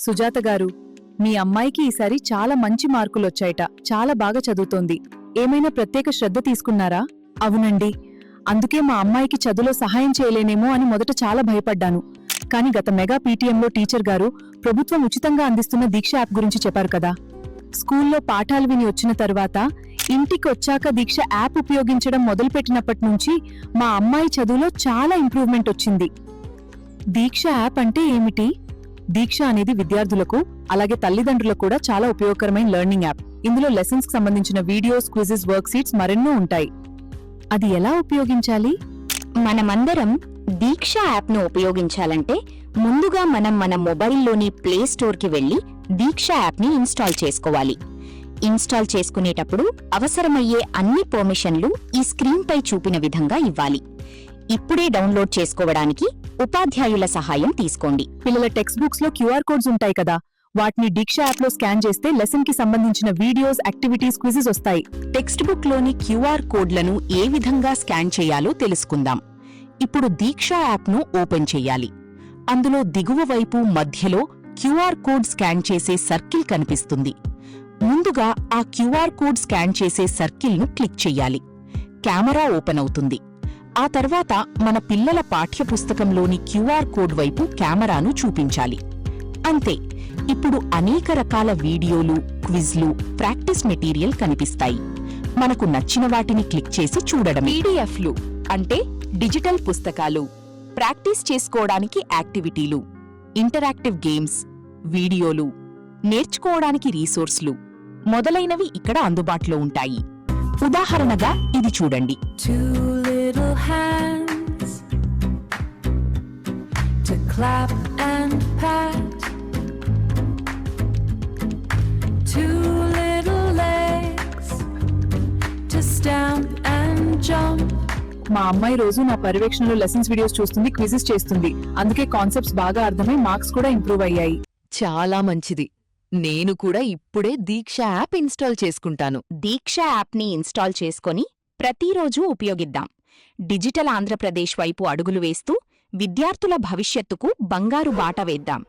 సుజాత గారు, మీ అమ్మాయికి ఈసారి చాలా మంచి మార్కులొచ్చాయట. చాలా బాగా చదువుతోంది. ఏమైనా ప్రత్యేక శ్రద్ధ తీసుకున్నారా? అవునండి. అందుకే మా అమ్మాయికి చదువులో సహాయం చేయలేనేమో అని మొదట చాలా భయపడ్డాను. కాని గత మెగా పీటీఎంలో టీచర్ గారు ప్రభుత్వం ఉచితంగా అందిస్తున్న దీక్ష యాప్ గురించి చెప్పారు కదా. స్కూల్లో పాఠాలు విని వచ్చిన తర్వాత ఇంటికొచ్చాక దీక్ష యాప్ ఉపయోగించడం మొదలుపెట్టినప్పటినుంచి మా అమ్మాయి చదువులో చాలా ఇంప్రూవ్మెంట్ వచ్చింది. దీక్ష యాప్ అంటే ఏమిటి? దీక్ష అనేది విద్యార్థులకు అలాగే తల్లిదండ్రులకు కూడా చాలా ఉపయోగకరమైన లెర్నింగ్ యాప్. ఇందులో లెసన్స్ కి సంబంధించిన వీడియోస్, క్విజెస్, వర్క్ షీట్స్ మరెన్నో ఉంటాయి. అది ఎలా ఉపయోగించాలి? మనమందరం దీక్ష యాప్ను ఉపయోగించాలంటే ముందుగా మనం మన మొబైల్లోని ప్లే స్టోర్కి వెళ్లి దీక్ష యాప్ని ఇన్స్టాల్ చేసుకోవాలి. ఇన్స్టాల్ చేసుకునేటప్పుడు అవసరమయ్యే అన్ని పర్మిషన్లు ఈ స్క్రీన్పై చూపిన విధంగా ఇవ్వాలి. ఇప్పుడే డౌన్లోడ్ చేసుకోవడానికి ఉపాధ్యాయుల సహాయం తీసుకోండి. పిల్లల టెక్స్ట్ బుక్స్ లో క్యూఆర్ కోడ్స్ ఉంటాయి కదా, వాటిని దీక్ష యాప్ లో స్కాన్ చేస్తే లెసన్ కి సంబంధించిన వీడియోస్, యాక్టివిటీస్, క్విజెస్ వస్తాయి. టెక్స్ట్ బుక్ లోని క్యూఆర్ కోడ్లను ఏ విధంగా స్కాన్ చేయాలో తెలుసుకుందాం. ఇప్పుడు దీక్ష యాప్ను ఓపెన్ చెయ్యాలి. అందులో దిగువ వైపు మధ్యలో క్యూఆర్ కోడ్ స్కాన్ చేసే సర్కిల్ కనిపిస్తుంది. ముందుగా ఆ క్యూఆర్ కోడ్ స్కాన్ చేసే సర్కిల్ను క్లిక్ చెయ్యాలి. కెమెరా ఓపెన్ అవుతుంది. ఆ తర్వాత మన పిల్లల పాఠ్యపుస్తకంలోని క్యూఆర్ కోడ్ వైపు కెమెరాను చూపించాలి. అంతే. ఇప్పుడు అనేక రకాల వీడియోలు, క్విజ్లు, ప్రాక్టీస్ మెటీరియల్ కనిపిస్తాయి. మనకు నచ్చిన వాటిని క్లిక్ చేసి చూడడమే. పీడీఎఫ్లు అంటే డిజిటల్ పుస్తకాలు, ప్రాక్టీస్ చేసుకోవడానికి యాక్టివిటీలు, ఇంటరాక్టివ్ గేమ్స్, వీడియోలు, నేర్చుకోవడానికి రీసోర్స్లు మొదలైనవి ఇక్కడ అందుబాటులో ఉంటాయి. ఉదాహరణగా ఇది చూడండి. Clap and pat, two little legs to stamp and jump. మా అమ్మాయి రోజు నా పర్యవేక్షణలో లెసన్స్ వీడియోస్ చూస్తుంది, క్విజెస్ చేస్తుంది. అందుకే కాన్సెప్ట్స్ బాగా అర్థమై మార్క్స్ కూడా ఇంప్రూవ్ అయ్యాయి. చాలా మంచిది. నేను కూడా ఇప్పుడే దీక్ష యాప్ ఇన్స్టాల్ చేసుకుంటాను. దీక్ష యాప్ని ఇన్స్టాల్ చేసుకొని ప్రతిరోజూ ఉపయోగిద్దాం. డిజిటల్ ఆంధ్రప్రదేశ్ వైపు అడుగులు వేస్తూ విద్యార్థుల భవిష్యత్తుకు బంగారు బాట వేద్దాం.